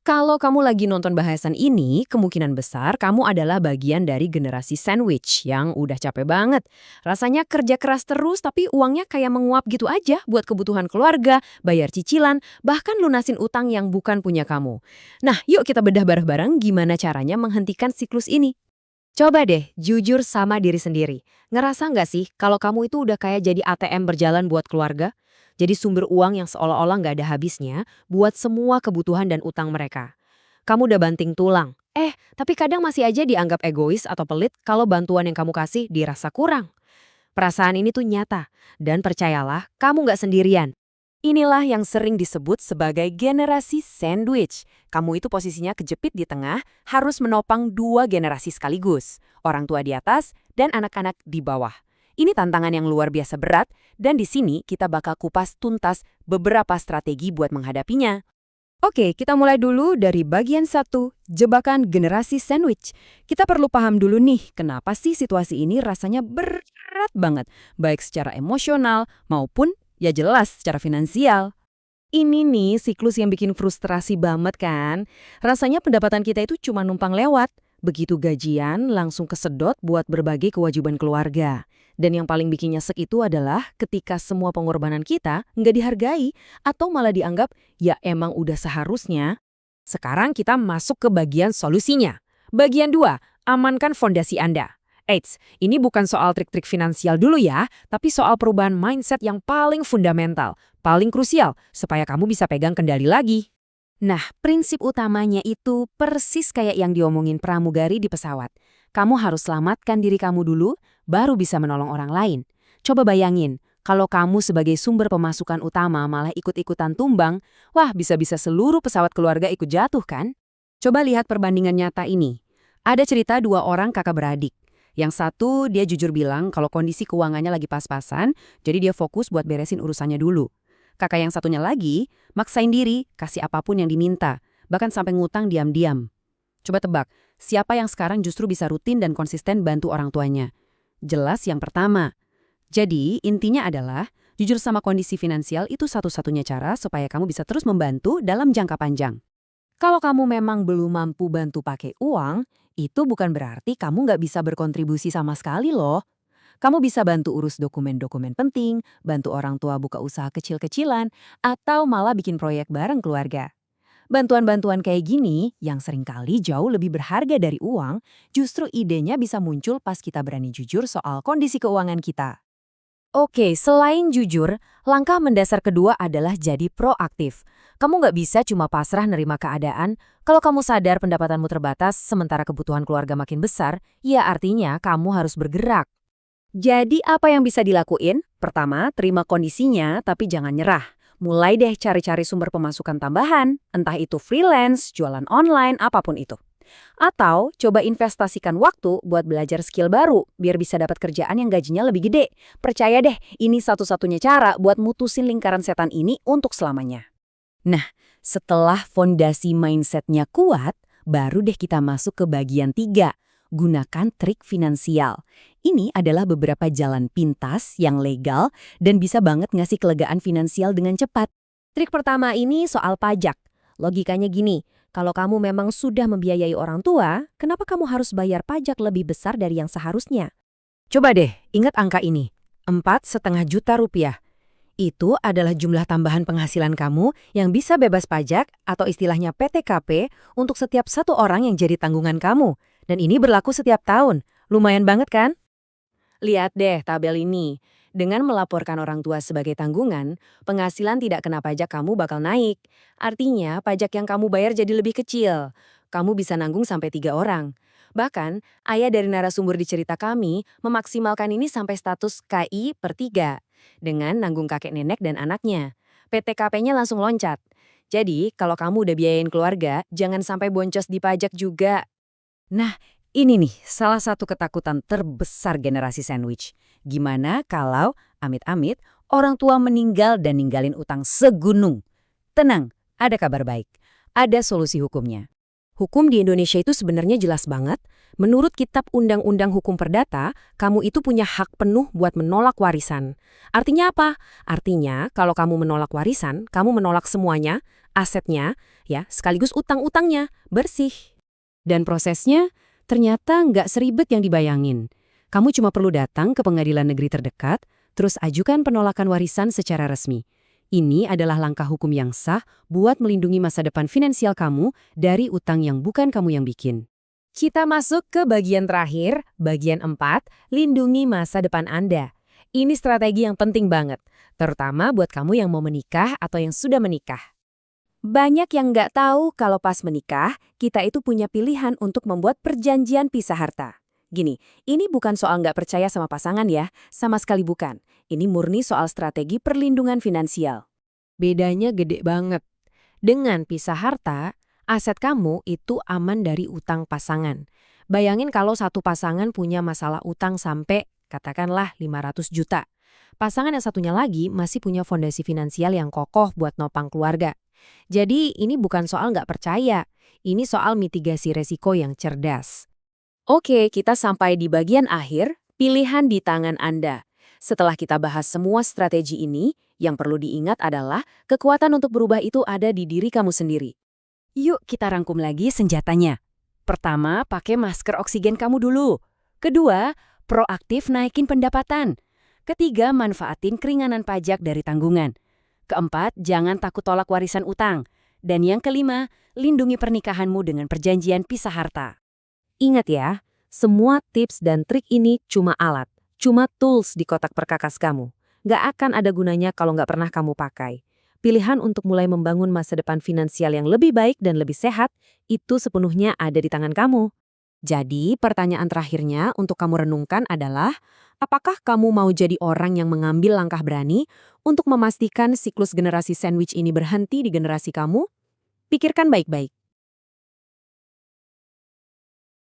Kalau kamu lagi nonton bahasan ini, kemungkinan besar kamu adalah bagian dari generasi sandwich yang udah capek banget. Rasanya kerja keras terus tapi uangnya kayak menguap gitu aja buat kebutuhan keluarga, bayar cicilan, bahkan lunasin utang yang bukan punya kamu. Nah, yuk kita bedah bareng-bareng gimana caranya menghentikan siklus ini. Coba deh jujur sama diri sendiri. Ngerasa nggak sih kalau kamu itu udah kayak jadi ATM berjalan buat keluarga? Jadi sumber uang yang seolah-olah nggak ada habisnya buat semua kebutuhan dan utang mereka. Kamu udah banting tulang. Tapi kadang masih aja dianggap egois atau pelit kalau bantuan yang kamu kasih dirasa kurang. Perasaan ini tuh nyata. Dan percayalah, kamu nggak sendirian. Inilah yang sering disebut sebagai generasi sandwich. Kamu itu posisinya kejepit di tengah, harus menopang dua generasi sekaligus. Orang tua di atas dan anak-anak di bawah. Ini tantangan yang luar biasa berat, dan di sini kita bakal kupas tuntas beberapa strategi buat menghadapinya. Oke, kita mulai dulu dari bagian 1, jebakan generasi sandwich. Kita perlu paham dulu nih, kenapa sih situasi ini rasanya berat banget, baik secara emosional maupun ya jelas secara finansial. Ini nih siklus yang bikin frustrasi banget kan? Rasanya pendapatan kita itu cuma numpang lewat. Begitu gajian, langsung kesedot buat berbagai kewajiban keluarga. Dan yang paling bikin nyesek itu adalah ketika semua pengorbanan kita nggak dihargai atau malah dianggap ya emang udah seharusnya. Sekarang kita masuk ke bagian solusinya. Bagian 2, amankan fondasi Anda. Eits, ini bukan soal trik-trik finansial dulu ya, tapi soal perubahan mindset yang paling fundamental, paling krusial, supaya kamu bisa pegang kendali lagi. Nah, prinsip utamanya itu persis kayak yang diomongin pramugari di pesawat. Kamu harus selamatkan diri kamu dulu, baru bisa menolong orang lain. Coba bayangin, kalau kamu sebagai sumber pemasukan utama malah ikut-ikutan tumbang, wah bisa-bisa seluruh pesawat keluarga ikut jatuh kan? Coba lihat perbandingan nyata ini. Ada cerita dua orang kakak beradik. Yang satu, dia jujur bilang kalau kondisi keuangannya lagi pas-pasan, jadi dia fokus buat beresin urusannya dulu. Kakak yang satunya lagi, maksain diri, kasih apapun yang diminta, bahkan sampai ngutang diam-diam. Coba tebak, siapa yang sekarang justru bisa rutin dan konsisten bantu orang tuanya? Jelas yang pertama. Jadi, intinya adalah, jujur sama kondisi finansial itu satu-satunya cara supaya kamu bisa terus membantu dalam jangka panjang. Kalau kamu memang belum mampu bantu pakai uang, itu bukan berarti kamu nggak bisa berkontribusi sama sekali loh. Kamu bisa bantu urus dokumen-dokumen penting, bantu orang tua buka usaha kecil-kecilan, atau malah bikin proyek bareng keluarga. Bantuan-bantuan kayak gini, yang seringkali jauh lebih berharga dari uang, justru idenya bisa muncul pas kita berani jujur soal kondisi keuangan kita. Oke, selain jujur, langkah mendasar kedua adalah jadi proaktif. Kamu nggak bisa cuma pasrah nerima keadaan. Kalau kamu sadar pendapatanmu terbatas, sementara kebutuhan keluarga makin besar, ya artinya kamu harus bergerak. Jadi apa yang bisa dilakuin? Pertama, terima kondisinya tapi jangan nyerah. Mulai deh cari-cari sumber pemasukan tambahan, entah itu freelance, jualan online, apapun itu. Atau coba investasikan waktu buat belajar skill baru, biar bisa dapat kerjaan yang gajinya lebih gede. Percaya deh, ini satu-satunya cara buat mutusin lingkaran setan ini untuk selamanya. Nah, setelah fondasi mindsetnya kuat, baru deh kita masuk ke bagian 3. Gunakan trik finansial. Ini adalah beberapa jalan pintas yang legal dan bisa banget ngasih kelegaan finansial dengan cepat. Trik pertama ini soal pajak. Logikanya gini, kalau kamu memang sudah membiayai orang tua, kenapa kamu harus bayar pajak lebih besar dari yang seharusnya? Coba deh, ingat angka ini. 4,5 juta rupiah. Itu adalah jumlah tambahan penghasilan kamu yang bisa bebas pajak atau istilahnya PTKP untuk setiap satu orang yang jadi tanggungan kamu. Dan ini berlaku setiap tahun. Lumayan banget kan? Lihat deh tabel ini. Dengan melaporkan orang tua sebagai tanggungan, penghasilan tidak kena pajak kamu bakal naik. Artinya, pajak yang kamu bayar jadi lebih kecil. Kamu bisa nanggung sampai 3 orang. Bahkan, ayah dari narasumber di cerita kami memaksimalkan ini sampai status KI per 3. Dengan nanggung kakek nenek dan anaknya. PTKP-nya langsung loncat. Jadi, kalau kamu udah biayain keluarga, jangan sampai boncos di pajak juga. Nah, ini nih salah satu ketakutan terbesar generasi sandwich. Gimana kalau, amit-amit, orang tua meninggal dan ninggalin utang segunung? Tenang, ada kabar baik. Ada solusi hukumnya. Hukum di Indonesia itu sebenarnya jelas banget. Menurut Kitab Undang-Undang Hukum Perdata, kamu itu punya hak penuh buat menolak warisan. Artinya apa? Artinya, kalau kamu menolak warisan, kamu menolak semuanya, asetnya, ya, sekaligus utang-utangnya, bersih. Dan prosesnya ternyata nggak seribet yang dibayangin. Kamu cuma perlu datang ke pengadilan negeri terdekat, terus ajukan penolakan warisan secara resmi. Ini adalah langkah hukum yang sah buat melindungi masa depan finansial kamu dari utang yang bukan kamu yang bikin. Kita masuk ke bagian terakhir, bagian 4, lindungi masa depan Anda. Ini strategi yang penting banget, terutama buat kamu yang mau menikah atau yang sudah menikah. Banyak yang nggak tahu kalau pas menikah, kita itu punya pilihan untuk membuat perjanjian pisah harta. Gini, ini bukan soal nggak percaya sama pasangan ya, sama sekali bukan. Ini murni soal strategi perlindungan finansial. Bedanya gede banget. Dengan pisah harta, aset kamu itu aman dari utang pasangan. Bayangin kalau satu pasangan punya masalah utang sampai, katakanlah 500 juta. Pasangan yang satunya lagi masih punya fondasi finansial yang kokoh buat nopang keluarga. Jadi ini bukan soal nggak percaya, ini soal mitigasi resiko yang cerdas. Oke, kita sampai di bagian akhir, pilihan di tangan Anda. Setelah kita bahas semua strategi ini, yang perlu diingat adalah kekuatan untuk berubah itu ada di diri kamu sendiri. Yuk kita rangkum lagi senjatanya. Pertama, pakai masker oksigen kamu dulu. Kedua, proaktif naikin pendapatan. Ketiga, manfaatin keringanan pajak dari tanggungan. Keempat, jangan takut tolak warisan utang. Dan yang kelima, lindungi pernikahanmu dengan perjanjian pisah harta. Ingat ya, semua tips dan trik ini cuma alat, cuma tools di kotak perkakas kamu. Nggak akan ada gunanya kalau nggak pernah kamu pakai. Pilihan untuk mulai membangun masa depan finansial yang lebih baik dan lebih sehat, itu sepenuhnya ada di tangan kamu. Jadi, pertanyaan terakhirnya untuk kamu renungkan adalah, apakah kamu mau jadi orang yang mengambil langkah berani untuk memastikan siklus generasi sandwich ini berhenti di generasi kamu? Pikirkan baik-baik.